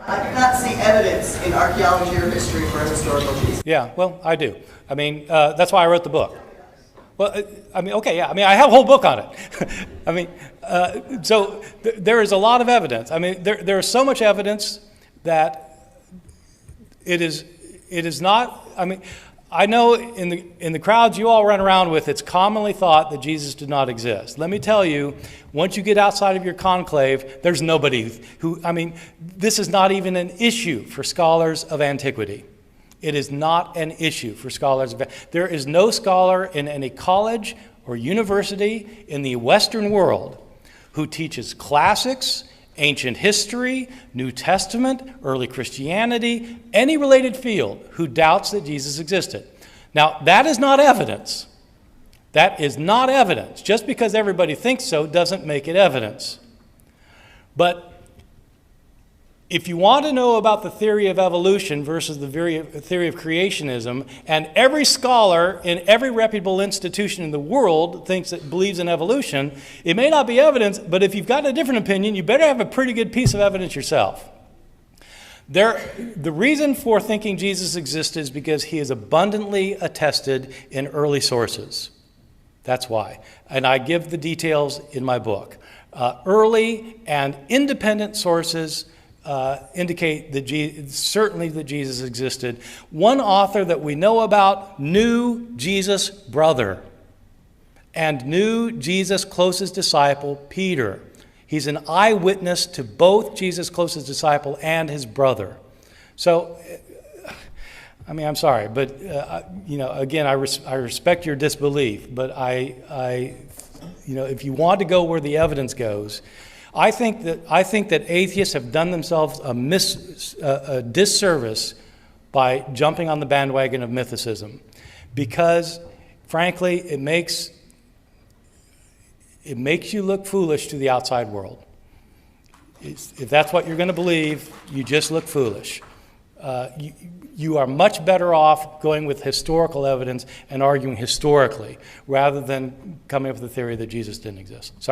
I do not see evidence in archaeology or history for a historical Jesus. Yeah, well, I do. I mean, that's why I wrote the book. Well, I mean, okay, yeah. I mean, I have a whole book on it. I mean, so there is a lot of evidence. I mean, there is so much evidence that it is not. I mean, I know in the crowds you all run around with, it's commonly thought that Jesus did not exist. Let me tell you, once you get outside of your conclave, there's nobody who. I mean, this is not even an issue for scholars of antiquity. It is not an issue for scholars. There is no scholar in any college or university in the Western world who teaches classics, ancient history, New Testament, early Christianity, any related field who doubts that Jesus existed. Now, that is not evidence. That is not evidence. Just because everybody thinks so doesn't make it evidence. But if you want to know about the theory of evolution versus the theory of creationism, and every scholar in every reputable institution in the world believes in evolution, it may not be evidence, but if you've got a different opinion, you better have a pretty good piece of evidence yourself. The reason for thinking Jesus existed is because he is abundantly attested in early sources. That's why. And I give the details in my book. Early and independent sources indicate that certainly that Jesus existed. One author that we know about knew Jesus' brother and knew Jesus' closest disciple, Peter. He's an eyewitness to both Jesus' closest disciple and his brother. So, I mean, I'm sorry, but again, I respect your disbelief, but if you want to go where the evidence goes, I think that atheists have done themselves a disservice by jumping on the bandwagon of mythicism, because, frankly, it makes you look foolish to the outside world. If that's what you're going to believe, you just look foolish. You are much better off going with historical evidence and arguing historically rather than coming up with the theory that Jesus didn't exist. Sorry.